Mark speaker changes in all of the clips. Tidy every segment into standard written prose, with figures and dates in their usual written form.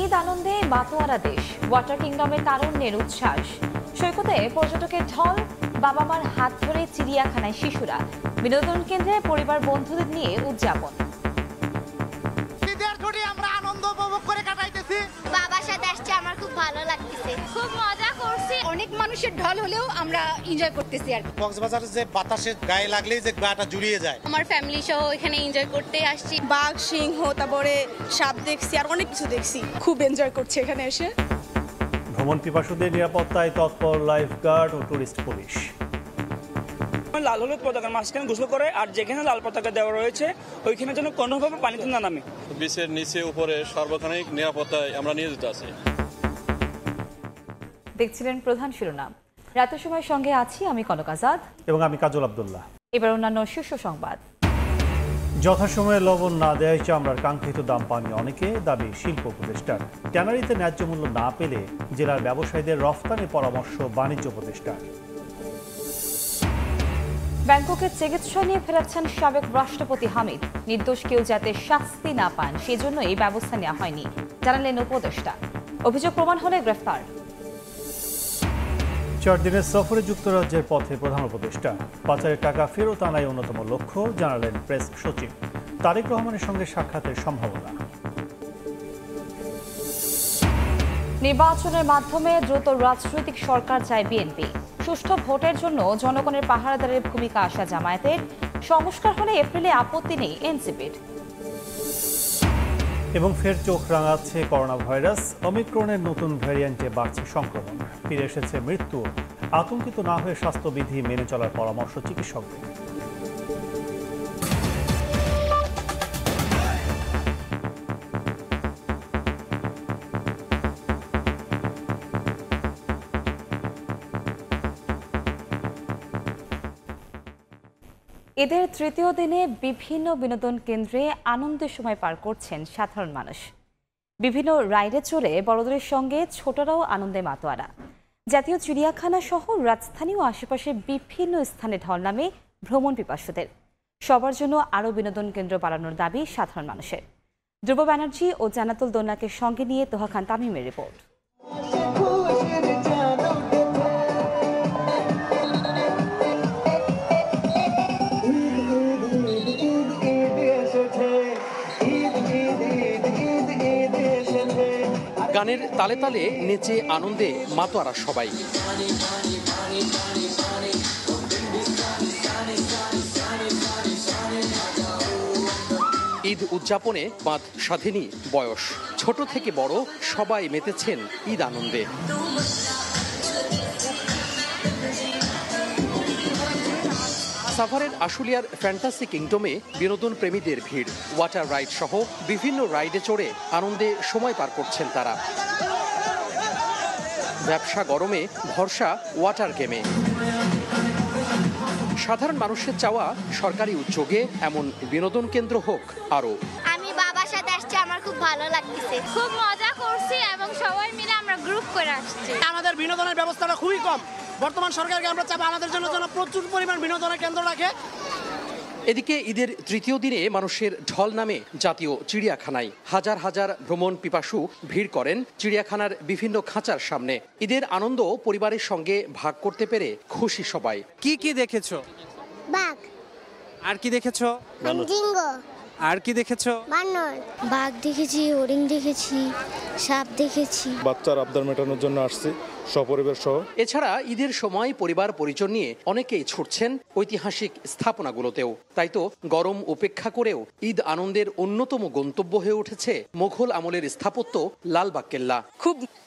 Speaker 1: ঈদ আনন্দে মাতোয়ারা দেশ, ওয়াটার কিংডমে তারুণ্যের উচ্ছ্বাস। সৈকতে পর্যটকের ঢল, বাবা মার হাত ধরে চিড়িয়াখানায় শিশুরা, বিনোদন কেন্দ্রে পরিবার বন্ধুদের নিয়ে উদযাপন।
Speaker 2: ঈদের ছুটি আমরা আনন্দ উপভোগ করে কাটাইতেছি।
Speaker 3: বাবার সাথে আসছে, আমার খুব ভালো লাগতেছে, খুব মজা করছি।
Speaker 4: অনেক মানুষের ঢল হলেও আমরা এনজয় করতেছি। আর
Speaker 2: কক্সবাজারের যে বাতাসে গায়ে লাগলেই যে গাটা জুড়িয়ে যায়।
Speaker 3: আমার ফ্যামিলি সহ এখানে এনজয় করতে আসছি।
Speaker 4: বাঘ, সিংহ, তারপরে সাপ দেখছি, আর অনেক কিছু দেখছি। খুব এনজয় করছি এখানে এসে।
Speaker 5: ভ্রমণ পিপাসুদের নিরাপত্তায় তৎপর লাইফগার্ড ও টুরিস্ট পুলিশ।
Speaker 6: লাল হলুদ পতাকার মাঝখানে গোসল করে, আর যেখানে লাল পতাকা দেওয়া রয়েছে ওইখানে যেন কোনোভাবে পানিতে না নামে।
Speaker 7: বিচের নিচে উপরে সর্বক্ষণিক নিরাপত্তায় আমরা নিয়োজিত আছি।
Speaker 1: দেখছিলেন প্রধান শিরোনাম। রাতের সময় সঙ্গে আছি আমি কনক আজাদ
Speaker 5: এবং আমি কাজল আব্দুল্লাহ।
Speaker 1: এবার অন্যান্য শীর্ষ সংবাদ।
Speaker 5: যথাসময়ে লবণ না দেওয়ায় চামড়ার কাঙ্ক্ষিত দাম পাননি অনেকে, দাবি শিল্প উপদেষ্টার। ট্যানারিতে ন্যায্য মূল্য না পেলে জেলার ব্যবসায়ীদের রফতানি পরামর্শ বাণিজ্য উপদেষ্টার।
Speaker 1: ব্যাংককের চিকিৎসা নিয়ে ফেরাচ্ছেন সাবেক রাষ্ট্রপতি হামিদ। নির্দোষ কেউ যাতে শাস্তি না পান সেজন্য এই ব্যবস্থা নেওয়া হয়নি, জানালেন উপদেষ্টা। অভিযোগ প্রমাণ হলে গ্রেফতার।
Speaker 5: 4 দিনের সফরে যুক্তরাজ্যের পথে প্রধান উপদেষ্টা। পাচারের টাকা ফেরত আনাই অন্যতম লক্ষ্য, জানালেন প্রেস সচিব। তারেক রহমানের সঙ্গে সাক্ষাতের সম্ভাবনা।
Speaker 1: নির্বাচনের মাধ্যমে দ্রুত রাজনৈতিক সরকার চায় বিএনপি। সুষ্ঠু ভোটের জন্য জনগণের পাহারাদারের ভূমিকা আসা জামায়াতের। সংস্কার হলে এপ্রিলে আপত্তি নেই এনসিপির।
Speaker 5: এবং ফের চোখ রাঙাচ্ছে করোনা ভাইরাস। ওমিক্রনের নতুন ভ্যারিয়েন্টে বাড়ছে সংক্রমণ, ফিরে এসেছে মৃত্যু। আতঙ্কিত না হয়ে স্বাস্থ্যবিধি মেনে চলার পরামর্শ চিকিৎসকদের।
Speaker 1: ঈদের তৃতীয় দিনে বিভিন্ন বিনোদন কেন্দ্রে আনন্দের সময় পার করছেন সাধারণ মানুষ। বিভিন্ন রাইডে চড়ে বড়দের সঙ্গে ছোটরাও আনন্দে মাতোয়ারা। জাতীয় চিড়িয়াখানা সহ রাজধানী ও আশেপাশের বিভিন্ন স্থানে ঢল নামে ভ্রমণ পিপাসুদের। সবার জন্য আরও বিনোদন কেন্দ্র বাড়ানোর দাবি সাধারণ মানুষের। ধ্রুব ব্যানার্জি ও জানাতুল দোলনাকে সঙ্গে নিয়ে তোহা খান তামিমের রিপোর্ট।
Speaker 8: গানের তালে তালে নেচে আনন্দে মাতোয়ারা সবাই। ঈদ উদযাপনে বাঁধ স্বাধীনী বয়স, ছোট থেকে বড় সবাই মেতেছেন ঈদ আনন্দে। সাভারের আশুলিয়ার ফ্যান্টাসি কিংডমে বিনোদন প্রেমীদের ভিড়। ওয়াটার রাইড সহ বিভিন্ন রাইডে চড়ে আনন্দে সময় পার করছেন তারা। ব্যবসা গরমে, ভরসা ওয়াটার গেমে। সাধারণ মানুষের চাওয়া সরকারি উদ্যোগে এমন বিনোদন কেন্দ্র হোক আরো।
Speaker 3: আমি বাবার সাথে আসছি, আমার খুব ভালো লাগতেছে, খুব মজা করছি এবং সবাই মিলে আমরা গ্রুপ করে আসছি।
Speaker 2: আমাদের বিনোদনের ব্যবস্থাটা খুবই কম। বর্তমান সরকারকে আমরা চাই আমাদের জন্য যেন প্রচুর পরিমাণ বিনোদনের কেন্দ্র রাখে।
Speaker 8: এদিকে ঈদের তৃতীয় দিনে মানুষের ঢল নামে জাতীয় চিড়িয়াখানায়। হাজার হাজার ভ্রমণ পিপাসু ভিড় করেন চিড়িয়াখানার বিভিন্ন খাঁচার সামনে। ঈদের আনন্দ পরিবারের সঙ্গে ভাগ করতে পেরে খুশি সবাই।
Speaker 9: কি কি দেখেছো?
Speaker 3: বাঘ।
Speaker 9: আর কি দেখেছো?
Speaker 3: জিঙ্গ।
Speaker 9: আর কি দেখেছো?
Speaker 3: বানর। বাঘ দেখেছি, হরিণ দেখেছি, সাপ দেখেছি।
Speaker 10: বাচ্চার আবদার মেটানোর জন্য আসছি সপরিবার সহ।
Speaker 8: এছাড়া ঈদের সময় পরিবার পরিজন নিয়ে অনেকেই ছুটছেন ঐতিহাসিক স্থাপনাগুলোতেও। তাই তো গরম উপেক্ষা করেও ঈদ আনন্দের অন্যতম গন্তব্য হয়ে উঠেছে মোঘল আমলের স্থাপত্য লালবাগ কেল্লা।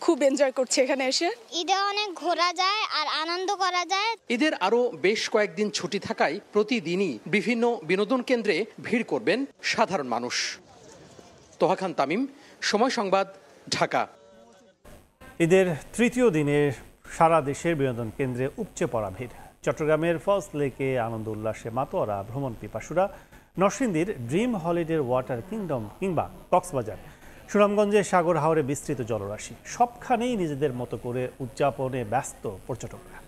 Speaker 4: খুব এনজয় করছি এখানে এসে।
Speaker 3: ঈদে অনেক ঘোরা যায় আর আনন্দ করা যায়।
Speaker 8: ঈদের আরো বেশ কয়েকদিন ছুটি থাকায় প্রতিদিনই বিভিন্ন বিনোদন কেন্দ্রে ভিড় করবেন সাধারণ মানুষ। তোহা খান তামিম, সময় সংবাদ, ঢাকা।
Speaker 5: ঈদের তৃতীয় দিনে সারা দেশের বিনোদন কেন্দ্রে উপচে পড়া ভিড়। চট্টগ্রামের ফলস লেকে আনন্দ উল্লাসে মাতোয়ারা ভ্রমণ পিপাসুরা। নরসিংদীর ড্রিম হলিডের ওয়াটার কিংডম কিংবা কক্সবাজার, সুনামগঞ্জে সাগর হাওরে বিস্তৃত জলরাশি। সবখানেই নিজেদের মতো করে উদযাপনে ব্যস্ত পর্যটকরা।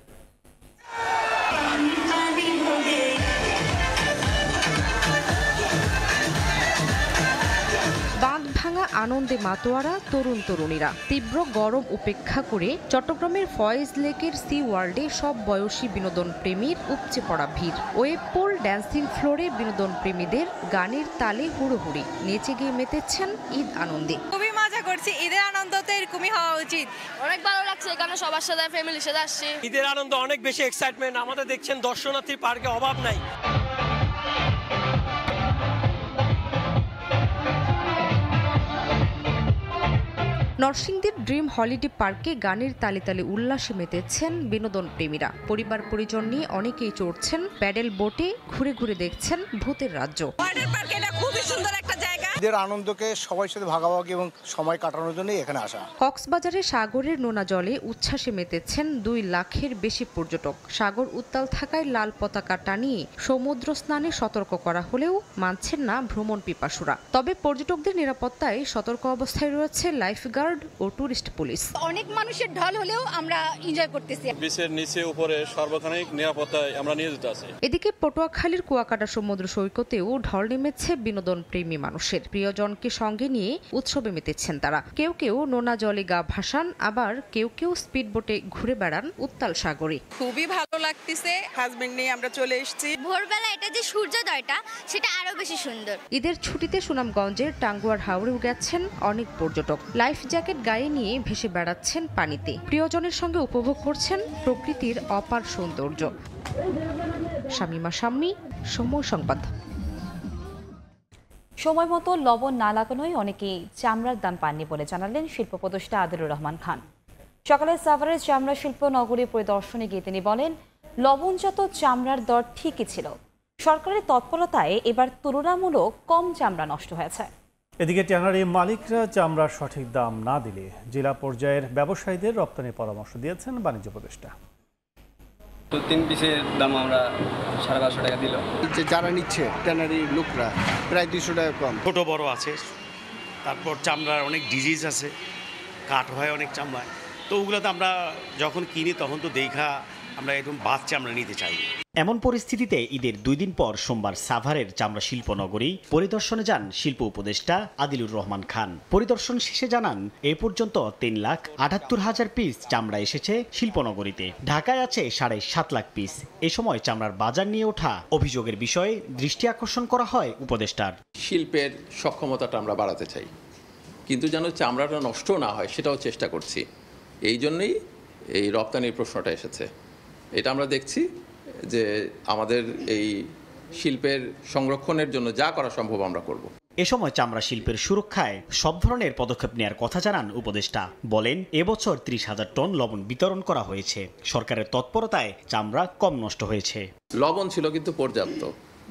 Speaker 11: আনন্দে মাতোয়ারা তরুণ তরুণীরা। তীব্র গরম উপেক্ষা করে চট্টগ্রামের ফয়েজ লেকের সি ওয়ার্ল্ডে সব বয়সী বিনোদন প্রেমীর উপচে পড়া ভিড়। ওয়েব পুল, ড্যান্সিং ফ্লোরে বিনোদন প্রেমীদের গানের তালে হুড়োহুড়ি, নেচে গিয়ে মেতেছেন ঈদ আনন্দে।
Speaker 4: খুবই মজা করছি, ঈদের আনন্দ তো এরকমই হওয়া উচিত।
Speaker 3: অনেক ভালো লাগছে, এখানে সবার সাথে ফ্যামিলির সাথে আসছি।
Speaker 6: ঈদের আনন্দ অনেক বেশি এক্সাইটমেন্ট। আমাদের দেখছেন দর্শনার্থীর পার্কে অভাব নাই।
Speaker 11: নরসিংদীর ড্রিম হলিডে পার্কে গানের তালে তালে উল্লাসে মেতেছেন বিনোদন প্রেমীরা। পরিবার পরিজন নিয়ে অনেকেই চড়ছেন প্যাডেল বোটে, ঘুরে ঘুরে দেখছেন ভূতের রাজ্য।
Speaker 4: ওয়াটার পার্ক এটা খুবই সুন্দর একটা জায়গা।
Speaker 2: ঈদের আনন্দকে সবার সাথে ভাগাভাগি এবং সময় কাটানোর জন্যই এখানে আসা।
Speaker 11: কক্সবাজারে সাগরের নোনা জলে উচ্ছ্বাসে মেতেছেন 2 লাখের বেশি পর্যটক। সাগর উত্তাল থাকায় লাল পতাকা টানিয়ে সমুদ্র স্নানে সতর্ক করা হলেও মানছেন না ভ্রমণ পিপাসুরা। তবে পর্যটকদের নিরাপত্তায় সতর্ক অবস্থায় রয়েছে লাইফগার্ড ও টুরিস্ট পুলিশ।
Speaker 3: অনেক মানুষের ঢল হলেও আমরা এনজয় করতেছি।
Speaker 7: বিচের নিচে উপরে সর্বক্ষণিক নিরাপত্তায় আমরা নিয়োজিত আছি।
Speaker 11: এদিকে পটুয়াখালীর কুয়াকাটা সমুদ্র সৈকতেও ঢল নেমেছে বিনোদন প্রেমী মানুষের। প্রিয়জনকে সঙ্গে নিয়ে উৎসবে মেতেছেন তারা। কেউ কেউ নোনা জলে গা ভাসান, আবার কেউ কেউ স্পিড বোটে ঘুরে বেড়ান উত্তাল সাগরে।
Speaker 4: খুবই ভালো লাগতেছে, হাজবেন্ড নিয়ে আমরা চলে এসেছি।
Speaker 3: ভোরবেলা এটা যে সূর্যোদয়টা, সেটা আরো বেশি সুন্দর।
Speaker 11: ঈদের ছুটিতে সুনামগঞ্জের টাঙ্গুয়ার হাওরেও গেছেন অনেক পর্যটক। লাইফ জ্যাকেট গায়ে নিয়ে ভেসে বেড়াচ্ছেন পানিতে। প্রিয়জনের সঙ্গে উপভোগ করছেন প্রকৃতির অপার সৌন্দর্য। শামিমা শাম্মী, সময় সংবাদ।
Speaker 1: সময় মতো লবণ না লাগানোয় অনেকেই চামড়ার দাম পাননি বলে জানালেন শিল্প উপদেষ্টা আদিলুর রহমান খান। সকালে সাভারের চামড়া শিল্প নগরী পরিদর্শনে গিয়ে তিনি বলেন, লবণজাত চামড়ার দর ঠিকই ছিল, সরকারের তৎপরতায় এবার তুলনামূলক কম চামড়া নষ্ট হয়েছে।
Speaker 5: এদিকে ট্যানারি মালিকরা চামড়ার সঠিক দাম না দিলে জেলা পর্যায়ের ব্যবসায়ীদের রপ্তানির পরামর্শ দিয়েছেন বাণিজ্য উপদেষ্টা।
Speaker 12: তো 3 পিসের দাম আমরা 550 টাকা দিল।
Speaker 2: যারা নিচ্ছে ট্যানারি লোকরা প্রায় 200 টাকা কম।
Speaker 13: ছোট বড় আছে, তারপর চামড়ার অনেক ডিজিজ আছে, কাট হয় অনেক চামড়ায়। তো ওগুলোতে আমরা যখন কিনি তখন তো দেখা আমরা একদম বাচ্চা আমরা নিতে চাই।
Speaker 14: এমন পরিস্থিতিতে ঈদের 2 দিন পর সোমবার সাভারের চামড়া শিল্প নগরী পরিদর্শনে যান শিল্প উপদেষ্টা আদিলুর রহমান খান। পরিদর্শন শেষে জানান, এ পর্যন্ত 3,78,000 পিস চামড়া এসেছে শিল্পনগরীতে। ঢাকায় আছে 7.5 লাখ পিস। এ সময় চামড়ার বাজার নিয়ে ওঠা অভিযোগের বিষয়ে দৃষ্টি আকর্ষণ করা হয় উপদেষ্টার।
Speaker 15: শিল্পের সক্ষমতাটা আমরা বাড়াতে চাই, কিন্তু যেন চামড়াটা নষ্ট না হয় সেটাও চেষ্টা করছি। এই জন্যই এই রপ্তানির প্রশ্নটা এসেছে। এটা আমরা দেখছি যে আমাদের এই শিল্পের সংরক্ষণের জন্য যা করা সম্ভব আমরা করব।
Speaker 14: এ সময় চামড়া শিল্পের সুরক্ষায় সব ধরনের পদক্ষেপ নেওয়ার কথা জানান উপদেষ্টা। বলেন, এবছর 30,000 টন লবণ বিতরণ করা হয়েছে। সরকারের তৎপরতায় চামড়া কম নষ্ট হয়েছে।
Speaker 15: লবণ ছিল কিন্তু পর্যাপ্ত,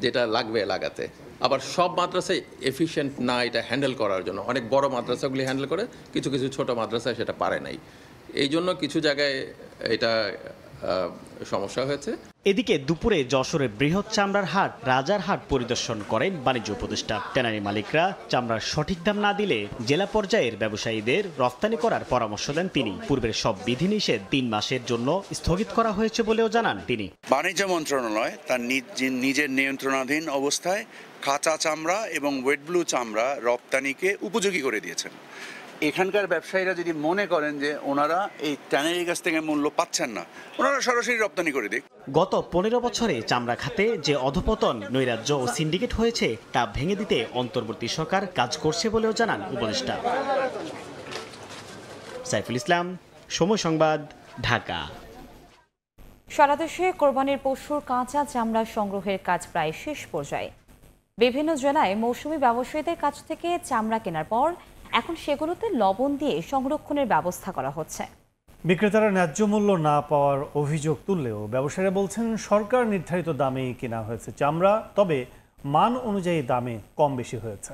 Speaker 15: যেটা লাগবে লাগাতে। আবার সব মাদ্রাসায় এফিশিয়েন্ট না এটা হ্যান্ডেল করার জন্য। অনেক বড় মাদ্রাসাগুলি হ্যান্ডেল করে, কিছু কিছু ছোট মাদ্রাসায় সেটা পারে নাই। এই জন্য কিছু জায়গায় এটা সমস্যা হয়েছে।
Speaker 14: এদিকে দুপুরে যশোরের বৃহৎ চামড়ার হাট রাজার হাট পরিদর্শন করেন বাণিজ্য উপদেষ্টা। ট্যানারি মালিকরা চামড়ার সঠিক দাম না দিলে জেলা পর্যায়ের ব্যবসায়ীদের রপ্তানি করার পরামর্শ দেন তিনি। পূর্বের সব বিধিনিষেধ 3 মাসের জন্য স্থগিত করা হয়েছে বলেও জানান তিনি।
Speaker 16: বাণিজ্য মন্ত্রণালয় তার নিজের নিয়ন্ত্রণাধীন অবস্থায় কাঁচা চামড়া এবং ওয়েট ব্লু চামড়া রপ্তানিকে উপযোগী করে দিয়েছেন। এখানকার ব্যবসায়ীরা যদি মনে করেন যে ওনারা এই ট্যানারির কাছ থেকে মূল্য পাচ্ছেন না, ওনারা সরাসরি রপ্তানি করে দিক।
Speaker 14: গত 15 বছরে চামড়া খাতে যে অধপতন, নৈরাজ্য ও সিন্ডিকেট হয়েছে তা ভেঙে দিতে অন্তর্বর্তী সরকার কাজ করছে বলেও জানান উপদেষ্টা। সাইফুল ইসলাম, সময় সংবাদ, ঢাকা।
Speaker 1: সারা দেশে কোরবানির পশুর কাঁচা চামড়া সংগ্রহের কাজ প্রায় শেষ পর্যায়ে। বিভিন্ন জেলায় মৌসুমি ব্যবসায়ীদের কাছ থেকে চামড়া কেনার পর এখন সেগুলোতে লবণ দিয়ে সংরক্ষণের ব্যবস্থা করা হচ্ছে।
Speaker 5: বিক্রেতারা ন্যায্য মূল্য না পাওয়ার অভিযোগ তুললেও ব্যবসায়ীরা বলছেন, সরকার নির্ধারিত দামেই কেনা হয়েছে চামড়া, তবে মান অনুযায়ী দামে কম বেশি হয়েছে।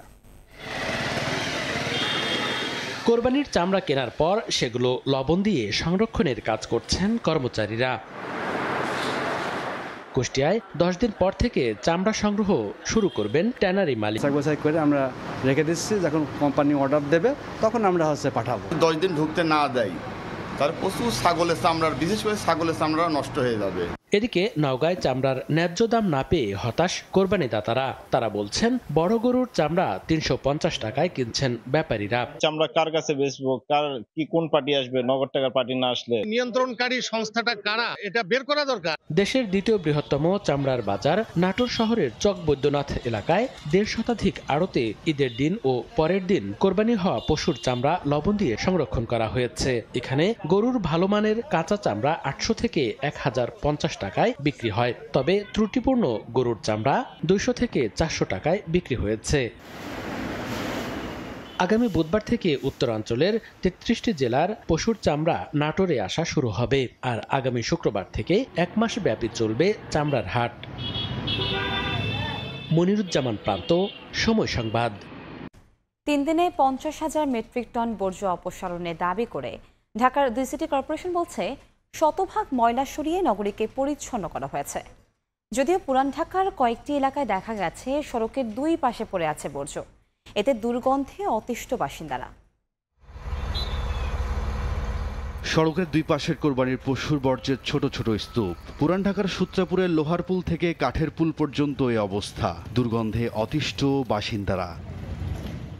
Speaker 17: কোরবানির চামড়া কেনার পর সেগুলো লবণ দিয়ে সংরক্ষণের কাজ করছেন কর্মচারীরা। কুষ্টিয়ায় 10 দিন পর থেকে চামড়া সংগ্রহ শুরু করবেন ট্যানারি মালিক।
Speaker 18: করে আমরা রেখে দিচ্ছি, যখন কোম্পানি অর্ডার দেবে তখন আমরা পাঠাবো।
Speaker 19: 10 দিন ঢুকতে না দেয়, তার প্রচুর ছাগলের চামড়ার, বিশেষ করে ছাগলের চামড়া নষ্ট হয়ে যাবে।
Speaker 17: এদিকে নওগাঁয় চামড়ার ন্যায্য দাম না পেয়ে হতাশ কোরবানিদাতারা। তারা বলছেন বড় গরুর চামড়া 350 টাকায় কিনছেন ব্যাপারীরা।
Speaker 19: চামড়া কার কাছে বেচবো, কার কি কোন পার্টি আসবে, নগদ টাকার পার্টি না আসলে
Speaker 20: নিয়ন্ত্রণকারী সংস্থাটা কারা এটা বের করা দরকার।
Speaker 17: দেশের দ্বিতীয় বৃহত্তম চামড়ার বাজার নাটোর শহরের চক বৈদ্যনাথ এলাকায় 1.5 শতাধিক আড়তে ঈদের দিন ও পরের দিন কোরবানি হওয়া পশুর চামড়া লবণ দিয়ে সংরক্ষণ করা হয়েছে। এখানে গরুর ভালো মানের কাঁচা চামড়া 800 থেকে 1050 টাকায় বিক্রি হয়, তবে ত্রুটিপূর্ণ গরুর চামড়া 200 থেকে 400 টাকায় বিক্রি হয়েছে। আগামী বুধবার থেকে উত্তরাঞ্চলের 33টি জেলার পশুর চামড়া নাটোরে আসা শুরু হবে, আর আগামী শুক্রবার থেকে 1 মাস ব্যাপী চলবে চামড়ার হাট। মনিরুজ্জামান প্রান্ত, সময় সংবাদ।
Speaker 1: 3 দিনে 50,000 মেট্রিক টন বর্জ্য অপসারণের দাবি করে ঢাকার 2 সিটি কর্পোরেশন বলছে শতভাগ ময়লা সরিয়ে নগরীকে পরিচ্ছন্ন করা হয়েছে। যদিও পুরান ঢাকার কয়েকটি এলাকায় দেখা গেছে সড়কের 2 পাশে পড়ে আছে বর্জ্য, এতে দুর্গন্ধে অতিষ্ঠ বাসিন্দারা।
Speaker 21: সড়কের 2 পাশের কোরবানির পশুর বর্জ্যের ছোট ছোট স্তূপ। পুরান ঢাকার সূত্রাপুরের লোহার পুল থেকে কাঠের পুল পর্যন্ত এই অবস্থা, দুর্গন্ধে অতিষ্ঠ বাসিন্দারা।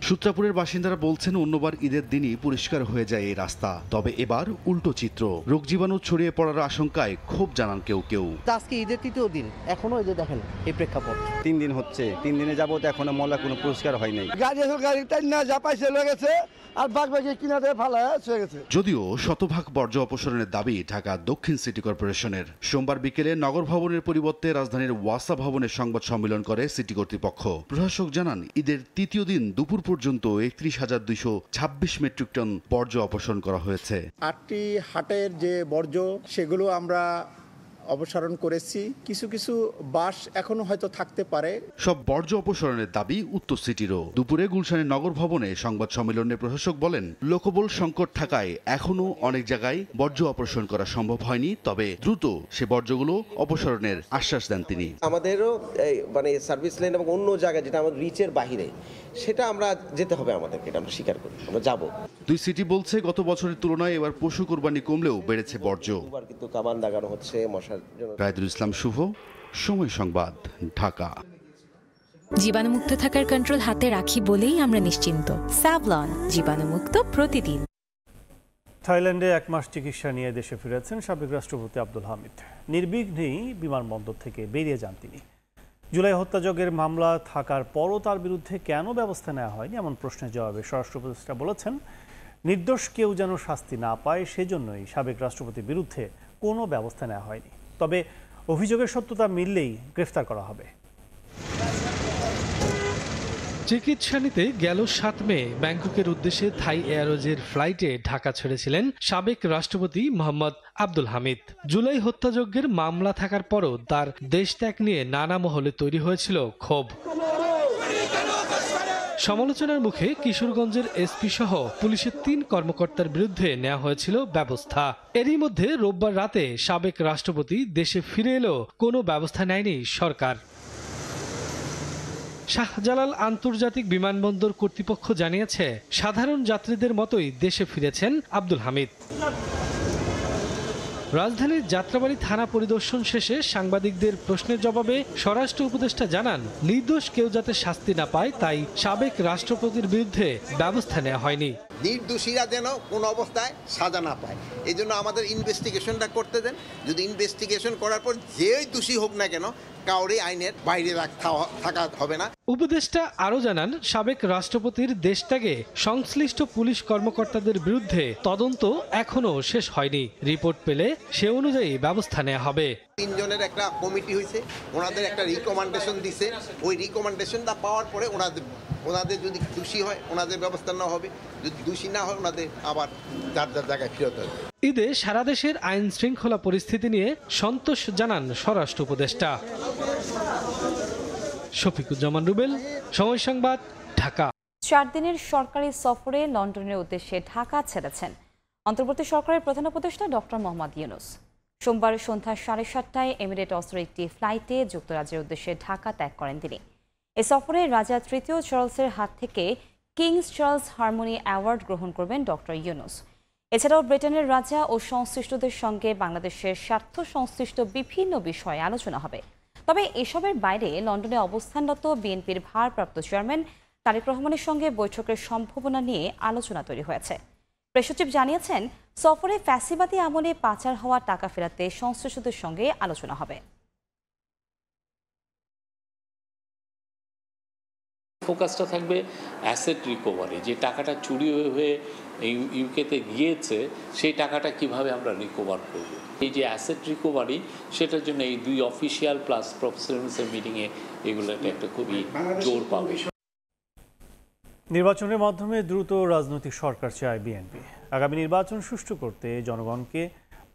Speaker 21: সূত্রাপুরের বাসিন্দারা বলছেন অন্যবার ঈদের দিনই পরিষ্কার হয়ে যায় এই রাস্তা, তবে এবার উল্টো চিত্র। রোগ জীবাণু ছড়িয়ে পড়ার আশঙ্কায় ক্ষোভ জানান কেউ কেউ।
Speaker 2: আজকে ঈদের 3য় দিন, এখনো এই যে দেখেন এই প্রেক্ষাপট।
Speaker 22: 3 দিন হচ্ছে, 3 দিনে যাবত এখনো ময়লা কোনো পরিষ্কার হয় নাই।
Speaker 2: গাড়িটা না যা পাইছে লয়ে গেছে আর বাকি কিনারে ফালায় চলে গেছে।
Speaker 21: যদিও শতভাগ বর্জ্য অপসারণের দাবি ঢাকা দক্ষিণ সিটি কর্পোরেশনের। সোমবার বিকেলে নগর ভবনের পরিবর্তে রাজধানীর ওয়াসা ভবনের সংবাদ সম্মেলন করে সিটি কর্তৃপক্ষ। প্রশাসক জানান ঈদের 3য় দিন দুপুর পর্যন্ত 31,226 মেট্রিক টন বর্জ্য অপসারণ করা হয়েছে।
Speaker 23: 8টি হাটের যে বর্জ্য সেগুলো আমরা অপসারণ করেছি, কিছু কিছু বাস এখনো হয়তো থাকতে পারে।
Speaker 21: সব বর্জ্য অপসারণের দাবি উত্তর সিটিরও। দুপুরে গুলশানের নগর ভবনে সংবাদ সম্মেলনে প্রশাসক বলেন লোকবল সংকট থাকায় এখনো অনেক জায়গায় বর্জ্য অপসারণ করা সম্ভব হয়নি, তবে দ্রুত সে বর্জ্যগুলো অপসারণের আশ্বাস দেন তিনি।
Speaker 24: আমাদেরও মানে সার্ভিস লাইন এবং অন্য জায়গায় যেটা আমাদের রিচের বাহিরে, সেটা আমরা যেতে হবে, আমাদেরকে এটা আমরা স্বীকার করি, আমরা যাব।
Speaker 21: 2 সিটি বলছে গত বছরের তুলনায় এবার পশু কোরবানি কমলেও বেড়েছে বর্জ্য।
Speaker 23: কিন্তু কামান লাগানো হচ্ছে মশার জন্য।
Speaker 21: রায়দুল ইসলাম শুভ, সময় সংবাদ, ঢাকা।
Speaker 25: জীবাণুমুক্ত থাকার কন্ট্রোল হাতে রাখি বলেই আমরা নিশ্চিন্ত। স্যাভলন, জীবাণুমুক্ত প্রতিদিন।
Speaker 5: থাইল্যান্ডে 1 মাস চিকিৎসা নিয়ে দেশে ফিরেছেন সাবেক রাষ্ট্রপতি আব্দুল হামিদ। নির্বিঘ্নেই বিমানবন্দর থেকে বেরিয়ে যান তিনি। জুলাই হত্যাযজ্ঞের মামলা থাকার পরও তার বিরুদ্ধে কেন ব্যবস্থা নেওয়া হয়নি এমন প্রশ্নের জবাবে স্বরাষ্ট্র উপদেষ্টা বলেছেন নির্দোষ কেউ যেন শাস্তি না পায় সেজন্যই সাবেক রাষ্ট্রপতির বিরুদ্ধে কোনো ব্যবস্থা নেওয়া হয়নি, তবে অভিযোগের সত্যতা মিললেই গ্রেফতার করা হবে।
Speaker 17: চিকিৎসা নিতে গেল 7 মে ব্যাংককের উদ্দেশ্যে থাই এয়ারওয়েজের ফ্লাইটে ঢাকা ছেড়েছিলেন সাবেক রাষ্ট্রপতি মোহাম্মদ আব্দুল হামিদ। জুলাই হত্যাযজ্ঞের মামলা থাকার পরও তার দেশ ত্যাগ নিয়ে নানা মহলে তৈরি হয়েছিল ক্ষোভ। সমালোচনার মুখে কিশোরগঞ্জের এসপি সহ পুলিশের 3 কর্মকর্তার বিরুদ্ধে নেওয়া হয়েছিল ব্যবস্থা। এরই মধ্যে রোববার রাতে সাবেক রাষ্ট্রপতি দেশে ফিরে এলেও কোনো ব্যবস্থা নেয়নি সরকার। শাহজালাল আন্তর্জাতিক বিমানবন্দর কর্তৃপক্ষ জানিয়েছে সাধারণ যাত্রীদের মতোই দেশে ফিরেছেন আব্দুল হামিদ। রাজধানীর যাত্রাবাড়ী থানা পরিদর্শন শেষে সাংবাদিকদের প্রশ্নের জবাবে স্বরাষ্ট্র উপদেষ্টা জানান নির্দোষ কেউ যাতে শাস্তি না পায় তাই সাবেক রাষ্ট্রপতির বিরুদ্ধে ব্যবস্থা নেওয়া হয়নি।
Speaker 26: নির্দোষীরা যেন কোনো অবস্থায় সাজা না পায়, এই জন্য আমাদের ইনভেস্টিগেশনটা করতে দেন। যদি ইনভেস্টিগেশন করার পর যেই দোষী হোক না কেন কাউরে আইনের বাইরে থাকা হবে না।
Speaker 17: উপদেষ্টা আরও জানান সাবেক রাষ্ট্রপতির দেশত্যাগে সংশ্লিষ্ট পুলিশ কর্মকর্তাদের বিরুদ্ধে তদন্ত এখনো শেষ হয়নি। রিপোর্ট পেলে সে অনুযায়ী ব্যবস্থা নেওয়া হবে।
Speaker 26: 3 জনের একটা কমিটি হয়েছে, ওনাদের একটা রিকমেন্ডেশন দিছে, ওই রিকমেন্ডেশনটা পাওয়ার পরে ওনাদের যদি দোষী হয় ওনাদের ব্যবস্থা নেওয়া হবে, যদি দোষী না হয় ওনাদের আবার যার যার জায়গায় ফেরত হবে।
Speaker 17: ঈদে সারা দেশের আইন শৃঙ্খলা পরিস্থিতি নিয়ে সন্তোষ জানান স্বরাষ্ট্র উপদেষ্টা। শফিকুজ্জামান রুবেল, সময় সংবাদ, ঢাকা।
Speaker 1: 4 দিনের সরকারি সফরে লন্ডনের উদ্দেশ্যে ঢাকা ছেড়েছেন অন্তর্বর্তী সরকারের প্রধান উপদেষ্টা ডক্টর মোহাম্মদ ইউনূস। সোমবার সন্ধ্যা 7:30টায় এমিরেট অস্ত্র একটি ফ্লাইটে যুক্তরাজ্যের উদ্দেশ্যে ঢাকা ত্যাগ করেন তিনি। এ সফরে রাজা 3য় চার্লসের হাত থেকে কিংস চার্লস হারমোনি অ্যাওয়ার্ড গ্রহণ করবেন ডক্টর ইউনূস। এছাড়াও ব্রিটেনের রাজা ও সংশ্লিষ্টদের সঙ্গে বাংলাদেশের স্বার্থ সংশ্লিষ্ট বিভিন্ন বিষয়ে আলোচনা হবে। তবে এসবের বাইরে লন্ডনে অবস্থানরত বিএনপির ভারপ্রাপ্ত চেয়ারম্যান তারেক রহমানের সঙ্গে বৈঠকের সম্ভাবনা নিয়ে আলোচনা তৈরি হয়েছে। প্রেস সচিব জানিয়েছেন, সফরে ফ্যাসিবাদী আমলে পাচার হওয়া টাকা ফেরাতে সংশ্লিষ্টদের সঙ্গে আলোচনা হবে।
Speaker 4: ফোকাসটা থাকবে অ্যাসেট রিকভারি, যে টাকাটা চুরি হয়ে ইউকেতে গিয়েছে সেই টাকাটা কিভাবে আমরা রিকভার করব। এই যে অ্যাসেট রিকভারি, সেটার জন্য এই দুই অফিসিয়াল প্লাস প্রফেসরের মিটিংয়ে এগুলোতে একটা খুবই জোর পাবে।
Speaker 5: নির্বাচনের মাধ্যমে দ্রুত রাজনৈতিক সরকার চায় বিএনপি। আগামী নির্বাচন সুষ্ঠু করতে জনগণকে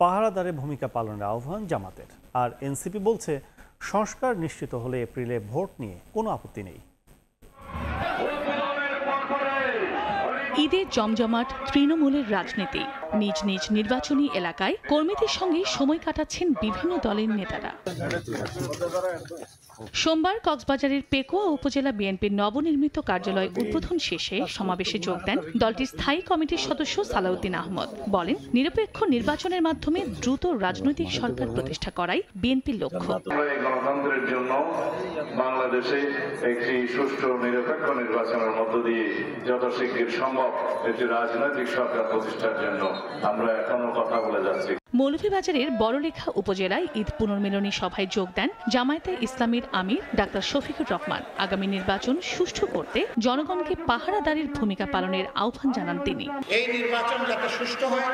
Speaker 5: পাহারাদারের ভূমিকা পালনের আহ্বান জামাতের। আর এনসিপি বলছে, সংস্কার নিশ্চিত হলে এপ্রিলে ভোট নিয়ে কোনো আপত্তি নেই।
Speaker 6: ঈদের জমজমাট তৃণমূলের রাজনীতি। নিজ নিজ নির্বাচনী এলাকায় কর্মীদের সঙ্গে সময় কাটাচ্ছেন বিভিন্ন দলের নেতারা। সোমবার কক্সবাজারের পেকুয়া উপজেলা বিএনপির নবনির্মিত কার্যালয় উদ্বোধন শেষে সমাবেশে যোগ দেন দলটির স্থায়ী কমিটির সদস্য সালাউদ্দিন আহমদ। বলেন, নিরপেক্ষ নির্বাচনের মাধ্যমে দ্রুত রাজনৈতিক সরকার প্রতিষ্ঠা করাই বিএনপির লক্ষ্য।
Speaker 7: গণতন্ত্রের জন্য বাংলাদেশে একটি সুষ্ঠু নিরপেক্ষ নির্বাচনের মধ্য দিয়ে যত শীঘ্র সম্ভব একটি রাজনৈতিক সরকার প্রতিষ্ঠার জন্য আমরা এখনো কথা বলে যাচ্ছি।
Speaker 6: মৌলভীবাজারের বড়লেখা উপজেলায় ঈদ পুনর্মিলনী সভায় যোগ দেন জামায়াতে ইসলামীর আমির ডাক্তার শফিকুর রহমান। আগামী নির্বাচন সুষ্ঠু করতে জনগণকে পাহারাদারির ভূমিকা পালনের আহ্বান জানান তিনি।
Speaker 8: এই নির্বাচন যাতে সুষ্ঠু হয়,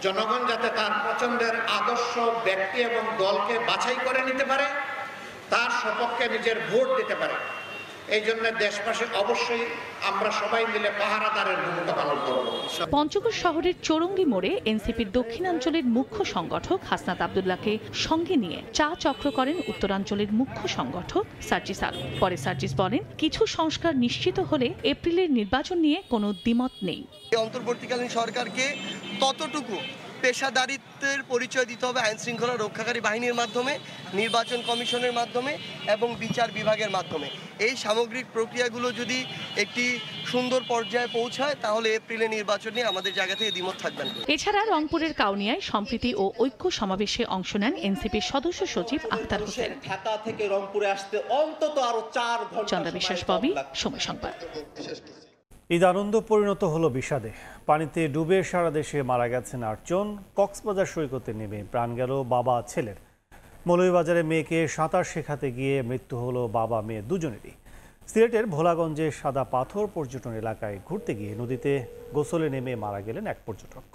Speaker 8: জনগণ যাতে তার পছন্দের আদর্শ ব্যক্তি এবং দলকে বাছাই করে নিতে পারে, তার সপক্ষে নিজের ভোট দিতে পারে, এই জন্য দেশবাসী অবশ্যই আমরা সবাই মিলে পাহারাদারের ভূমিকা পালন করব।
Speaker 6: পঞ্চগড় শহরের চৌরঙ্গি মোড়ে এনসিপির দক্ষিণাঞ্চলের মুখ্য সংগঠক হাসনাত আব্দুল্লাহকে সঙ্গে নিয়ে চা চক্র করেন উত্তরাঞ্চলের মুখ্য সংগঠক সার্জিস আলম। পরে সার্জিস বলেন, কিছু সংস্কার নিশ্চিত হলে এপ্রিলের নির্বাচন নিয়ে কোনো দ্বিমত নেই।
Speaker 9: অন্তর্বর্তীকালীন সরকারকে ততটুকু পেশাদারিত্বের পরিচয় দিতে হবে আইন শৃঙ্খলা রক্ষাকারী বাহিনীর মাধ্যমে, নির্বাচন কমিশনের মাধ্যমে এবং বিচার বিভাগের মাধ্যমে। এই সামগ্রিক প্রক্রিয়াগুলো যদি একটি সুন্দর পর্যায়ে পৌঁছায়, তাহলে এপ্রিলে নির্বাচন নিয়ে আমাদের জায়গা থেকে দ্বিমত থাকবে না।
Speaker 6: এছাড়া রংপুরের কাউনিয়ায় সম্প্রীতি ও ঐক্য সমাবেশে অংশ নেন এনসিপির সদস্য সচিব আখতার হোসেন।
Speaker 9: ঢাকা থেকে রংপুরে আসতে অন্তত আরো 4 ঘন্টা।
Speaker 6: চন্দ্রা বিশ্বাস, ববি, সময় সংবাদ।
Speaker 5: ঈদ আনন্দ পরিণত হলো বিষাদে। পানিতে ডুবে সারা দেশে মারা গেছেন 8 জন। কক্সবাজার সৈকতে নেমে প্রাণ গেল বাবা ছেলের। মৌলভীবাজারে মেয়েকে সাঁতার শেখাতে গিয়ে মৃত্যু হলো বাবা মেয়ে দুজনেরই। সিলেটের ভোলাগঞ্জের সাদা পাথর পর্যটন এলাকায় ঘুরতে গিয়ে নদীতে গোসলে নেমে মারা গেলেন এক পর্যটক।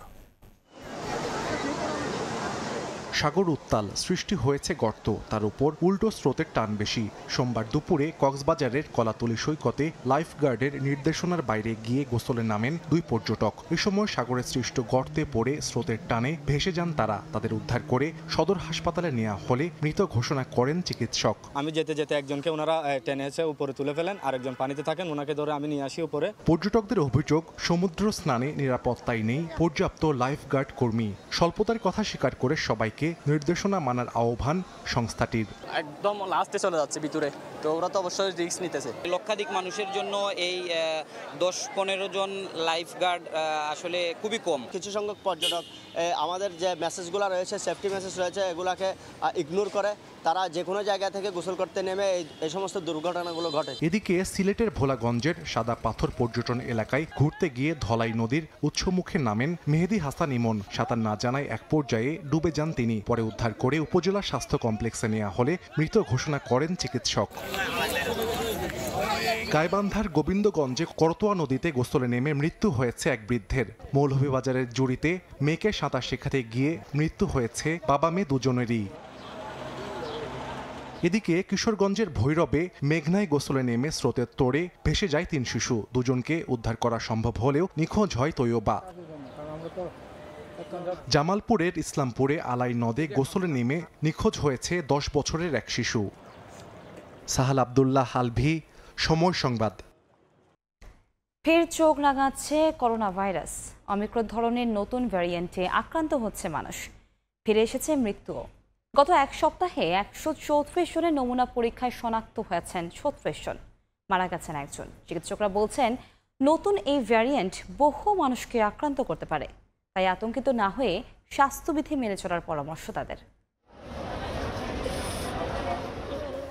Speaker 10: সাগর উত্তাল, সৃষ্টি হয়েছে গর্ত, তার উপর উল্টো স্রোতের টান বেশি। সোমবার দুপুরে কক্সবাজারের কলাতলি সৈকতে লাইফ গার্ডের নির্দেশনার বাইরে গিয়ে গোসলে নামেন 2 পর্যটক। এ সময় সাগরে সৃষ্ট গর্তে পড়ে স্রোতের টানে ভেসে যান তারা। তাদের উদ্ধার করে সদর হাসপাতালে নেওয়া হলে মৃত ঘোষণা করেন চিকিৎসক।
Speaker 27: আমি যেতে যেতে একজনকে ওনারা টেনে এসে উপরে তুলে ফেলেন, আরেকজন পানিতে থাকেন, ওনাকে ধরে আমি নিয়ে আসি উপরে।
Speaker 10: পর্যটকদের অভিযোগ, সমুদ্র স্নানে নিরাপত্তাই নেই, পর্যাপ্ত লাইফ গার্ড কর্মী। স্বল্পতার কথা স্বীকার করে সবাইকে নির্দেশনা মানার আহ্বান সংস্থাটির।
Speaker 27: একদম লাস্টে চলে যাচ্ছে ভিতরে, তো ওরা তো অবশ্যই রিস্ক নিতেছে।
Speaker 28: লক্ষাধিক মানুষের জন্য এই 10-15 জন লাইফ গার্ড আসলে খুবই কম।
Speaker 9: কিছু সংখ্যক পর্যটক আমাদের যে মেসেজগুলো রয়েছে, সেফটি মেসেজ রয়েছে, এগুলাকে ইগনোর করে তারা যে কোনো জায়গা থেকে গোসল করতে নেমে এই সমস্ত দুর্ঘটনাগুলো ঘটে।
Speaker 10: এদিকে সিলেটের ভোলাগঞ্জের সাদা পাথর পর্যটন এলাকায় ঘুরতে গিয়ে ধলাই নদীর উৎসমুখে নামেন মেহেদি হাসান ইমন। সাঁতার না জানায় এক পর্যায়ে ডুবে যান তিনি। পরে উদ্ধার করে উপজেলা স্বাস্থ্য কমপ্লেক্সে নেওয়া হলে মৃত ঘোষণা করেন চিকিৎসক। গাইবান্ধার গোবিন্দগঞ্জে করতোয়া নদীতে গোসলে নেমে মৃত্যু হয়েছে এক বৃদ্ধের। মৌলভীবাজারের জুড়িতে মেয়েকে সাঁতার শেখাতে গিয়ে মৃত্যু হয়েছে বাবা মেয়ে দুজনেরই। এদিকে কিশোরগঞ্জের ভৈরবে মেঘনায় গোসলে নেমে স্রোতের তোড়ে ভেসে যায় 3 শিশু। দুজনকে উদ্ধার করা সম্ভব হলেও নিখোঁজ হয় তৈয়বা। জামালপুরের ইসলামপুরে আলাই নদে গোসলে নেমে নিখোঁজ হয়েছে 10 বছরের এক শিশু। সাহাল আব্দুল্লাহ হালভি, সময় সংবাদ।
Speaker 1: ফের চোখ রাঙাচ্ছে করোনা ভাইরাস। অমিক্রন ধরনের নতুন ভ্যারিয়েন্টে আক্রান্ত হচ্ছে মানুষ, ফিরে এসেছে মৃত্যুও। গত এক সপ্তাহে 134 জনের নমুনা পরীক্ষায় শনাক্ত হয়েছেন 36 জন, মারা গেছেন 1 জন। চিকিৎসকরা বলছেন, নতুন এই ভ্যারিয়েন্ট বহু মানুষকে আক্রান্ত করতে পারে। তাই আতঙ্কিত না হয়ে স্বাস্থ্যবিধি মেনে চলার পরামর্শ তাদের।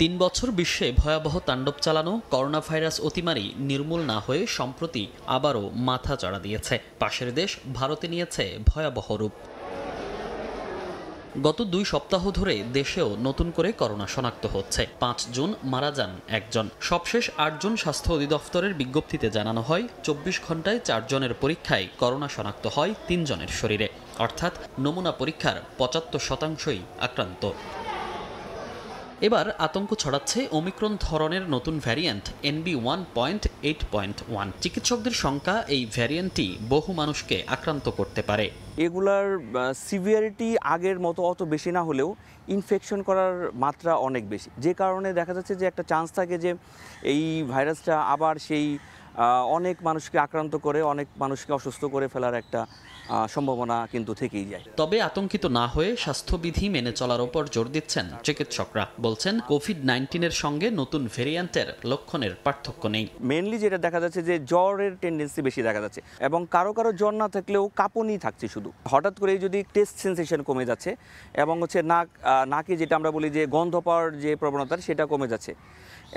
Speaker 3: ৩ বছর বিশ্বে ভয়াবহ তাণ্ডব চালানো করোনা ভাইরাস অতিমারি নির্মূল না হয়ে সম্প্রতি আবারও মাথা চাড়া দিয়েছে। পাশের দেশ ভারতে নিয়েছে ভয়াবহ রূপ। গত 2 সপ্তাহ ধরে দেশেও নতুন করে করোনা শনাক্ত হচ্ছে। 5 জুন মারা যান একজন। সবশেষ 8 জুন স্বাস্থ্য অধিদপ্তরের বিজ্ঞপ্তিতে জানানো হয় 24 ঘন্টায় 4 জনের পরীক্ষায় করোনা শনাক্ত হয় 3 জনের শরীরে, অর্থাৎ নমুনা পরীক্ষার 75%ই আক্রান্ত। এবার আতঙ্ক ছড়াচ্ছে ওমিক্রন ধরনের নতুন ভ্যারিয়েন্ট NB1.8.1। চিকিৎসকদের শঙ্কা এই ভ্যারিয়েন্টটি বহু মানুষকে আক্রান্ত করতে পারে।
Speaker 11: এগুলার সিভিয়ারিটি আগের মতো অত বেশি না হলেও ইনফেকশন করার মাত্রা অনেক বেশি, যে কারণে দেখা যাচ্ছে যে একটা চান্স থাকে যে এই ভাইরাসটা আবার সেই অনেক মানুষকে আক্রান্ত করে অনেক মানুষকে অসুস্থ করে ফেলার একটা সম্ভাবনা কিন্তু থেকেই যায়।
Speaker 3: তবে আতঙ্কিত না হয়ে স্বাস্থ্যবিধি মেনে চলার উপর জোর দিচ্ছেন চিকিৎসকরা। বলছেন কোভিড-19-এর সঙ্গে নতুন ভেরিয়েন্টের লক্ষণের পার্থক্য নেই।
Speaker 11: মেনলি যেটা দেখা যাচ্ছে যে জ্বরের টেন্ডেন্সি বেশি দেখা যাচ্ছে এবং কারো কারো জ্বর না থাকলেও কাঁপুনি থাকছে শুধু। হঠাৎ করে যদি টেস্ট সেন্সেশন কমে যাচ্ছে এবং হচ্ছে নাকে যেটা আমরা বলি যে গন্ধ পাওয়ার যে প্রবণতা সেটা কমে যাচ্ছে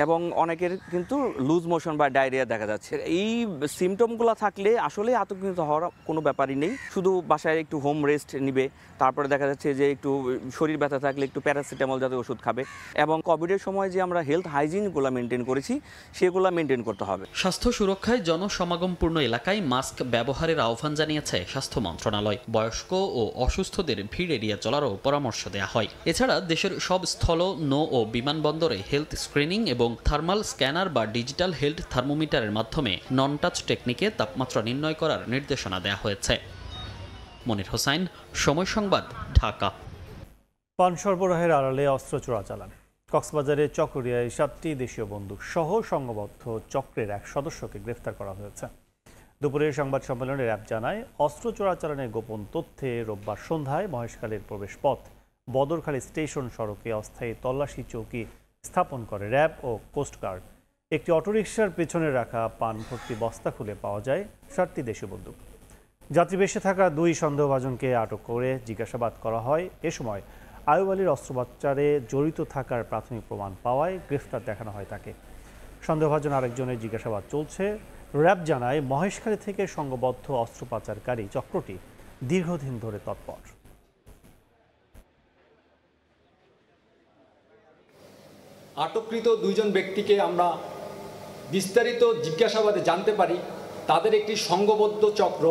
Speaker 11: এবং অনেকের কিন্তু লুজ মোশন বা ডায়রিয়া দেখা যাচ্ছে। এই সিমটমগুলো থাকলে আসলে আতঙ্কিত হওয়ার কোনো ব্যাপারই নেই। শুধু বাসায় একটু হোম রেস্ট নিবে, তারপরে দেখা যাচ্ছে যে একটু শরীর ব্যথা থাকলে একটু প্যারাসিটামল জাতীয় ওষুধ খাবে এবং কোভিডের সময় যে আমরা হেলথ হাইজিনগুলো মেনটেন করেছি সেগুলো মেনটেন করতে হবে।
Speaker 3: স্বাস্থ্য সুরক্ষায় জনসমাগমপূর্ণ এলাকায় মাস্ক ব্যবহারের আহ্বান জানিয়েছে স্বাস্থ্য মন্ত্রণালয়। বয়স্ক ও অসুস্থদের ভিড় এড়িয়ে চলারও পরামর্শ দেওয়া হয়। এছাড়া দেশের সব স্থল, নৌ ও বিমানবন্দরে হেলথ স্ক্রিনিং এবং থার্মাল স্ক্যানার বা ডিজিটাল হেলথ থার্মোমিটারের মাধ্যমে নন টাচ টেকনিকে তাপমাত্রা নির্ণয় করার নির্দেশনা দেওয়া হয়েছে। মনির হোসাইন, সময় সংবাদ, ঢাকা।
Speaker 5: পান সরবরাহের আড়ালে অস্ত্র চোরাচালান। কক্সবাজারের চকরিয়ায় 7টি দেশীয় বন্দুক সহ সংঘবদ্ধ চক্রের এক সদস্যকে গ্রেফতার করা হয়েছে। দুপুরের সংবাদ সম্মেলনে র্যাব জানায়, অস্ত্র চোরাচালানের গোপন তথ্যে রোববার সন্ধ্যায় মহেশখালীর প্রবেশপথ বদরখালী স্টেশন সড়কে অস্থায়ী তল্লাশি চৌকি স্থাপন করে র্যাব ও কোস্টগার্ড। একটি অটোরিকশার পেছনে রাখা পান ভর্তি বস্তা খুলে পাওয়া যায় 7টি দেশীয় বন্দুক। যাত্রীবেশে থাকা 2 সন্দেহভাজনকে আটক করে জিজ্ঞাসাবাদ করা হয়। এ সময় আয়ুব আলীর অস্ত্র পাচারে জড়িত থাকার প্রাথমিক প্রমাণ পাওয়ায় গ্রেফতার দেখানো হয় তাকে। সন্দেহভাজন আরেকজনের জিজ্ঞাসাবাদ চলছে। র্যাব জানায়, মহেশখালী থেকে সংঘবদ্ধ অস্ত্র পাচারকারী চক্রটি দীর্ঘদিন ধরে তৎপর।
Speaker 12: আটককৃত 2 জন ব্যক্তিকে আমরা বিস্তারিত জিজ্ঞাসাবাদে জানতে পারি তাদের একটি সংঘবদ্ধ চক্র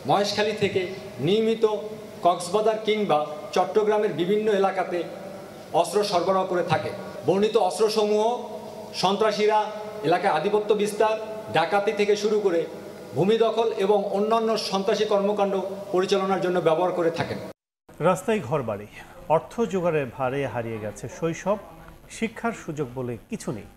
Speaker 12: মহেশখালী থেকে নিয়মিত কক্সবাজার কিংবা চট্টগ্রামের বিভিন্ন এলাকাতে অস্ত্র সরবরাহ করে থাকে। বর্ণিত অস্ত্রসমূহ সন্ত্রাসীরা এলাকায় আধিপত্য বিস্তার, ডাকাতি থেকে শুরু করে ভূমি দখল এবং অন্যান্য সন্ত্রাসী কর্মকাণ্ড পরিচালনার জন্য ব্যবহার করে থাকেন।
Speaker 5: রাস্তায় ঘরবাড়ি, অর্থ জোগাড়ের ভারে হারিয়ে গেছে শৈশব, শিক্ষার সুযোগ বলে কিছু নেই।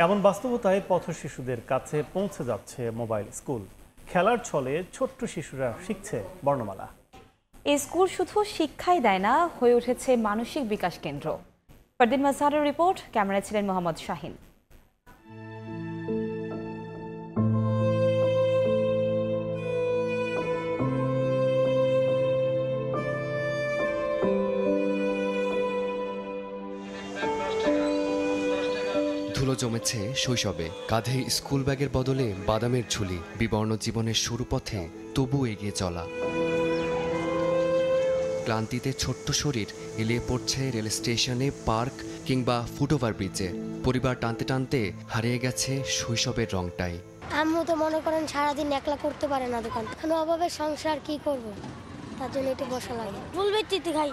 Speaker 5: এমন বাস্তবতায় পথ শিশুদের কাছে পৌঁছে যাচ্ছে মোবাইল স্কুল। খেলার ছলে ছোট্ট শিশুরা শিখছে বর্ণমালা।
Speaker 1: এই স্কুল শুধু শিক্ষাই দেয় না, হয়ে উঠেছে মানসিক বিকাশ কেন্দ্র। ফারদিন মাজহারের রিপোর্ট, ক্যামেরায় ছিলেন মোহাম্মদ শাহিন।
Speaker 13: ধুলো জমেছে শৈশবে, কাঁধে স্কুল ব্যাগের বদলে বাদামের ঝুলি। বিবর্ণ জীবনের শুরু পথে তবু এগিয়ে চলা। ক্লান্তিতে ছোট্ট শরীর এলিয়ে পড়ছে রেল স্টেশনে, পার্ক কিংবা ফুটওভার ব্রিজে। পরিবার টানতে টানতে হারিয়ে গেছে শৈশবের রংটাই।
Speaker 14: আম্মু তো মনে করেন সারাদিন একলা করতে পারে না দোকান, এখন অভাবে সংসার কি করব, তার জন্য একটু বসা লাগে। ফুল বেচতে খাই,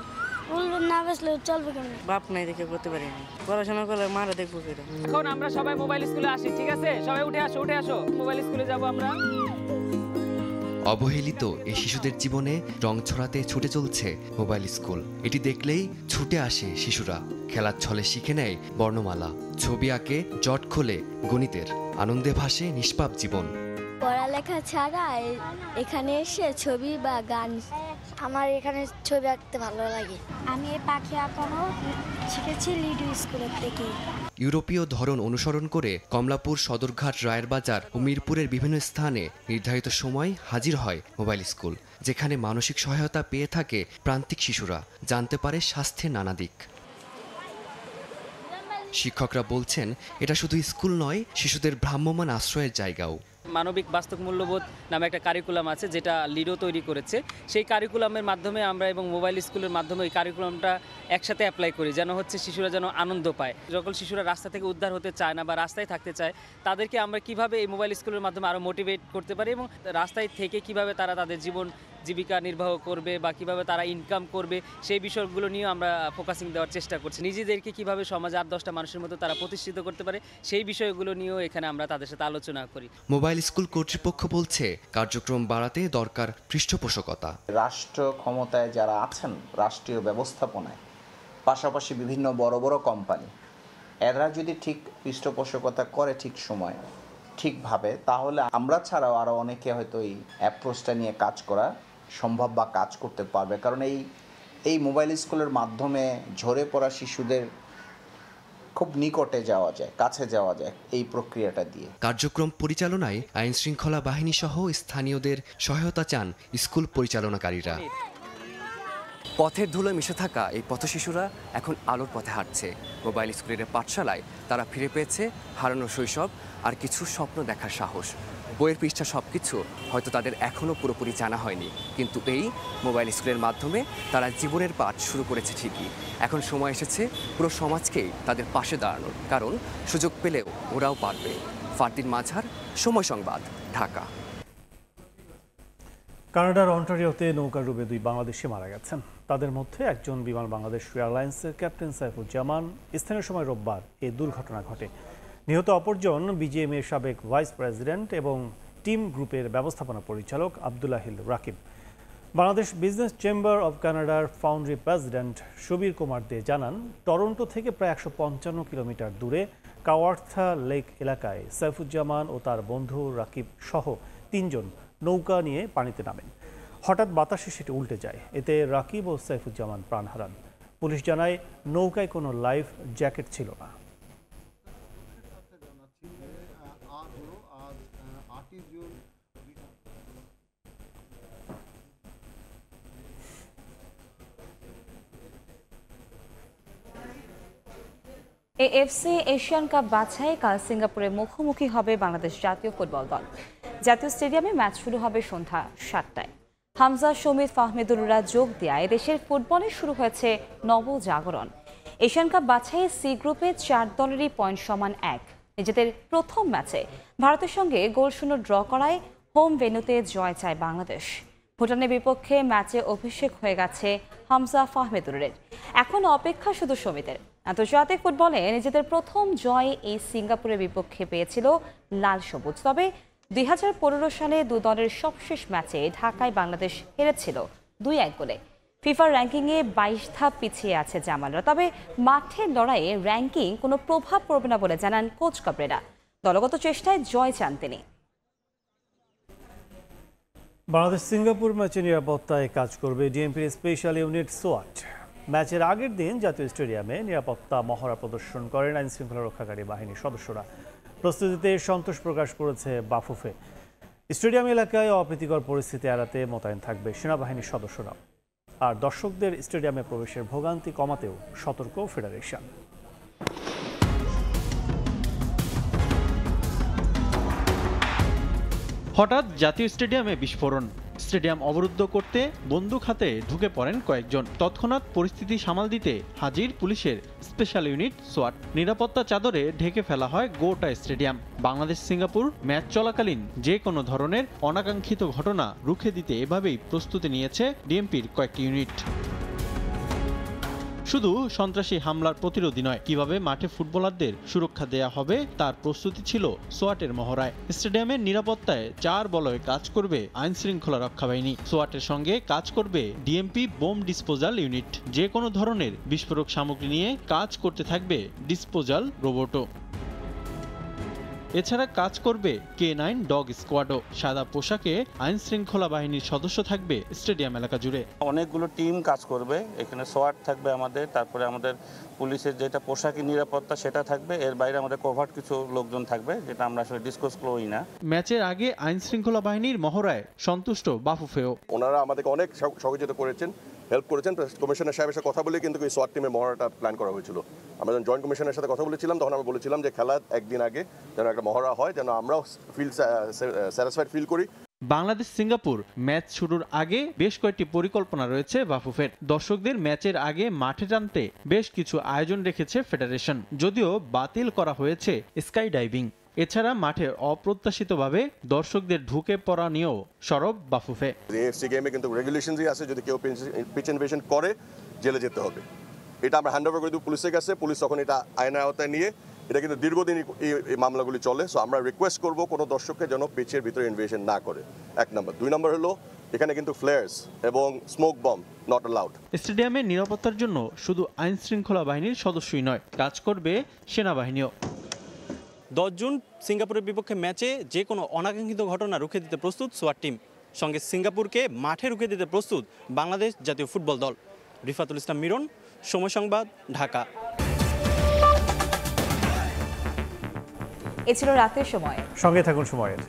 Speaker 14: ফুল না বেচলে চলবে কেমন? বাপ নাই দেখে করতে পারি না, পড়াশোনা করলে মারা দেখবো কেটে।
Speaker 15: এখন আমরা সবাই মোবাইল স্কুলে আসি, ঠিক আছে? সবাই উঠে আসো, মোবাইল স্কুলে যাব আমরা।
Speaker 13: অবহেলিত এই শিশুদের জীবনে রং ছড়াতে ছুটে চলছে মোবাইল স্কুল। এটি দেখলেই ছুটে আসে শিশুরা, খেলার ছলে শিখে নেয় বর্ণমালা, ছবি আঁকে, জট খোলে গণিতের, আনন্দে ভাসে নিষ্পাপ জীবন।
Speaker 14: পড়ালেখা ছাড়া এখানে এসে ছবি বা গান, আমার এখানে ছবি আঁকতে ভালো লাগে। আমি এই পাখি আঁকানো শিখেছি লিডু স্কুলের থেকে।
Speaker 13: ইউরোপীয় ধরন অনুসরণ করে কমলাপুর, সদরঘাট, রায়েরবাজার ও মিরপুরের বিভিন্ন স্থানে নির্ধারিত সময় হাজির হয় মোবাইল স্কুল, যেখানে মানসিক সহায়তা পেয়ে থাকে প্রান্তিক শিশুরা, জানতে পারে স্বাস্থ্যের নানা দিক। শিক্ষকরা বলছেন, এটা শুধু স্কুল নয়, শিশুদের ভ্রাম্যমাণ আশ্রয়ের জায়গাও।
Speaker 15: মানবিক বাস্তব মূল্যবোধ নামে একটা কারিকুলাম আছে, যেটা লিডো তৈরি করেছে। সেই কারিকুলামের মাধ্যমে আমরা এবং মোবাইল স্কুলের মাধ্যমে ওই কারিকুলামটা একসাথে অ্যাপ্লাই করি, যেন হচ্ছে শিশুরা যেন আনন্দ পায়। যখন শিশুরা রাস্তা থেকে উদ্ধার হতে চায় না বা রাস্তায় থাকতে চায়, তাদেরকে আমরা কিভাবে এই মোবাইল স্কুলের মাধ্যমে আরও মোটিভেট করতে পারি এবং রাস্তায় থেকে কিভাবে তারা তাদের জীবিকা নির্বাহ করবে বা কিভাবে তারা ইনকাম করবে, সেই বিষয়গুলো নিয়ে আমরা ফোকাসিং দেওয়ার চেষ্টা করছি। নিজেদেরকে কিভাবে সমাজে 8-10টা মানুষের মতো তারা প্রতিষ্ঠিত করতে পারে, সেই বিষয়গুলো নিয়েও এখানে আমরা তাদের সাথে আলোচনা করি।
Speaker 13: মোবাইল স্কুল কর্তৃপক্ষ বলছে, কার্যক্রম বাড়াতে দরকার পৃষ্ঠপোষকতা।
Speaker 2: রাষ্ট্র ক্ষমতায় যারা আছেন, রাষ্ট্রীয় ব্যবস্থাপনায়, পাশাপাশি বিভিন্ন বড় বড় কোম্পানি, এরা যদি ঠিক পৃষ্ঠপোষকতা করে ঠিক সময় ঠিকভাবে, তাহলে আমরা ছাড়াও আরও অনেকে হয়তো এই অ্যাপ্রোচটা নিয়ে কাজ করা সম্ভব বা কাজ করতে পারবে। কারণ এই মোবাইল স্কুলের মাধ্যমে ঝরে পড়া শিশুদের খুব নিকটে যাওয়া যায়, কাছে যাওয়া যায় এই প্রক্রিয়াটা দিয়ে।
Speaker 13: কার্যক্রম পরিচালনায় আইন শৃঙ্খলা বাহিনী সহ স্থানীয়দের সহায়তা চান স্কুল পরিচালনাকারীরা। পথের ধুলোয় মিশে থাকা এই পথশিশুরা এখন আলোর পথে হাঁটছে। মোবাইল স্কুলের পাঠশালায় তারা ফিরে পেয়েছে হারানো শৈশব আর কিছু স্বপ্ন দেখার সাহস। বইয়ের পৃষ্ঠা সবকিছু হয়তো তাদের এখনও পুরোপুরি জানা হয়নি, কিন্তু এই মোবাইল স্কুলের মাধ্যমে তারা জীবনের পাঠ শুরু করেছে ঠিকই। এখন সময় এসেছে পুরো সমাজকেই তাদের পাশে দাঁড়ানোর, কারণ সুযোগ পেলেও ওরাও পারবে। ফারদিন মাঝার, সময় সংবাদ, ঢাকা।
Speaker 5: কানাডার অন্টারিওতে নৌকাডুবে 2 বাংলাদেশি মারা গেছেন। তাদের মধ্যে একজন বিমান বাংলাদেশ এয়ারলাইন্সের ক্যাপ্টেন সাইফুজ্জামান। স্থানীয় সময় রোববার এই দুর্ঘটনা ঘটে। নিহত অপরজন বিজিএমএর সাবেক ভাইস প্রেসিডেন্ট এবং টিম গ্রুপের ব্যবস্থাপনা পরিচালক Abdullahil Rakib. Bangladesh business chamber of কানাডার ফাউন্ডারি প্রেসিডেন্ট সুবীর কুমার দে জানান, টরন্টো থেকে প্রায় 155 কিলোমিটার দূরে কাওয়ার্থা লেক এলাকায় সাইফুজ্জামান ও তার বন্ধু রাকিব সহ 3 জন নৌকা নিয়ে পানিতে নামেন। হঠাৎ বাতাসে সেটি উল্টে যায়, এতে রাকিব ও সাইফুজ্জামান প্রাণ হারান। পুলিশ জানায়, নৌকায় কোনো লাইফ জ্যাকেট ছিল না।
Speaker 1: এএফসি এশিয়ান কাপ বাছাই কাল সিঙ্গাপুরে মুখোমুখি হবে বাংলাদেশ জাতীয় ফুটবল দল। জাতীয় স্টেডিয়ামে ম্যাচ শুরু হবে সন্ধ্যা 7টায়। হামজা, শমিত, ফাহমিদুলরা যোগ দেওয়ায় দেশের ফুটবলে শুরু হয়েছে নবজাগরণ। এশিয়ান কাপ বাছাইয়ে সি গ্রুপে 4 দলেরই পয়েন্ট সমান 1। নিজেদের প্রথম ম্যাচে ভারতের সঙ্গে গোলশূন্য ড্র করায় হোম ভেন্যুতে জয় চায় বাংলাদেশ। ভুটানের বিপক্ষে ম্যাচে অভিষেক হয়ে গেছে হামজা, ফাহমিদুলের। এখন অপেক্ষা শুধু শমিতের। আন্তর্জাতিক ফুটবলে নিজেদের প্রথম জয় এই সিঙ্গাপুরের বিপক্ষে পেয়েছিল লাল সবুজ। তবে 2015 সালে 2 দলের সবশেষ ম্যাচে ঢাকায় বাংলাদেশ হেরেছিল 2-1 গোলে। ফিফার র্যাঙ্কিংয়ে 22 ধাপ পিছিয়ে আছে জামালরা। তবে মাঠের লড়াইয়ে র্যাঙ্কিং কোনো প্রভাব পড়বে না বলে জানান কোচ কাবরেরা। দলগত চেষ্টায় জয় চান তিনি।
Speaker 5: বাংলাদেশ সিঙ্গাপুর ম্যাচে নিরাপত্তায় কাজ করবে ডিএমপির স্পেশাল ইউনিট সোয়াট। ম্যাচের আগের দিন জাতীয় স্টেডিয়ামে নিরাপত্তা মহড়া প্রদর্শন করেন আইন শৃঙ্খলা রক্ষাকারী বাহিনীর সদস্যরা। প্রস্তুতিতে সন্তোষ প্রকাশ করেছে বাফুফে। স্টেডিয়াম এলাকায় অপ্রীতিকর পরিস্থিতি এড়াতে মোতায়েন থাকবে সেনাবাহিনীর সদস্যরা। আর দর্শকদের স্টেডিয়ামে প্রবেশের ভোগান্তি কমাতেও সতর্ক ফেডারেশন।
Speaker 16: হঠাৎ জাতীয় স্টেডিয়ামে বিস্ফোরণ। স্টেডিয়াম অবরুদ্ধ করতে বন্দুক হাতে ঢুকে পড়েন কয়েকজন। তৎক্ষণাৎ পরিস্থিতি সামাল দিতে হাজির পুলিশের স্পেশাল ইউনিট সোয়াট। নিরাপত্তা চাদরে ঢেকে ফেলা হয় গোটা স্টেডিয়াম। বাংলাদেশ সিঙ্গাপুর ম্যাচ চলাকালীন যে কোনো ধরনের অনাকাঙ্ক্ষিত ঘটনা রুখে দিতে এভাবেই প্রস্তুতি নিয়েছে ডিএমপির কয়েকটি ইউনিট। শুধু সন্ত্রাসী হামলার প্রতিরোধী নয়, কিভাবে মাঠে ফুটবলারদের সুরক্ষা দেয়া হবে তার প্রস্তুতি ছিল সোয়াটের মহড়ায়। স্টেডিয়ামের নিরাপত্তায় 4 বলয়ে কাজ করবে আইন শৃঙ্খলা রক্ষা বাহিনী। সোয়াটের সঙ্গে কাজ করবে ডিএমপি বোম ডিসপোজাল ইউনিট। যে কোনো ধরনের বিস্ফোরক সামগ্রী নিয়ে কাজ করতে থাকবে ডিসপোজাল রোবটও। এছাড়া কাজ করবে K9 ডগ স্কোয়াডও। সাদা পোশাকে আইন শৃঙ্খলা বাহিনীর সদস্য থাকবে স্টেডিয়াম এলাকা জুড়ে।
Speaker 18: অনেকগুলো টিম কাজ করবে, এখানে সোয়াট থাকবে আমাদের, তারপরে আমাদের পুলিশের যেটা পোশাকি নিরাপত্তা সেটা থাকবে, এর বাইরে আমাদের কোভার্ট কিছু লোকজন থাকবে, যেটা আমরা আসলে ডিসকাস করি না।
Speaker 16: ম্যাচের আগে আইন শৃঙ্খলা বাহিনীর মহড়ায় সন্তুষ্ট বাফুফেও।
Speaker 19: ওনারা আমাদেরকে অনেক সহযোগিতা করেছেন, হেল্প করেছেন। কমিশনার সাহেবের সাথে কথা বলে কিন্তু এই সোয়াট টিমের মহড়াটা প্ল্যান করা হয়েছিল। আমরা যখন জয়েন্ট কমিশনের সাথে কথা বলেছিলাম তখন আমরা বলেছিলাম যে খেলার একদিন আগে যেন একটা মহড়া হয়, যেন আমরাও স্যাটিসফাইড ফিল করি।
Speaker 16: বাংলাদেশ সিঙ্গাপুর ম্যাচ শুরুর আগে বেশ কয়েকটি পরিকল্পনা রয়েছে বাফুফের। দর্শকদের ম্যাচের আগে মাঠে টানতে বেশ কিছু আয়োজন রেখেছে ফেডারেশন, যদিও বাতিল করা হয়েছে স্কাই ডাইভিং। এছাড়া মাঠে অপ্রত্যাশিতভাবে দর্শকদের ঢুকে পড়া নিয়েও সরব বাফুফে।
Speaker 19: এএফসি গেমে কিন্তু রেগুলেশনই আছে, যদি কেউ পিচ ইনভেশন করে জেলে যেতে হবে। এটা আমরা হ্যান্ড ওভার করে দিব পুলিশের কাছে, পুলিশ তখন এটা আইনের আওতায় নিয়ে, এটা কিন্তু দীর্ঘদিন এই মামলাগুলি চলে। সো আমরা রিকোয়েস্ট করব কোনো দর্শককে যেন পিচের ভিতরে ইনভেশন না করে, 1 নম্বর। 2 নম্বর হলো এখানে কিন্তু ফ্লেয়ার্স এবং স্মোক বম নট অ্যালাউড।
Speaker 16: স্টেডিয়ামের নিরাপত্তার জন্য শুধু আইন শৃঙ্খলা বাহিনীর সদস্যই নয়, কাজ করবে সেনাবাহিনীও।
Speaker 20: 10 জুন সিঙ্গাপুরের বিপক্ষে ম্যাচে যে কোনো অনাকাঙ্ক্ষিত ঘটনা রুখে দিতে প্রস্তুত সোয়াট টিম। সঙ্গে সিঙ্গাপুরকে মাঠে রুখে দিতে প্রস্তুত বাংলাদেশ জাতীয় ফুটবল দল। রিফাতুল ইসলাম মিরন, সময় সংবাদ, ঢাকা।
Speaker 1: এ ছিল রাতের সময়।
Speaker 5: সঙ্গে থাকুন সময়ের।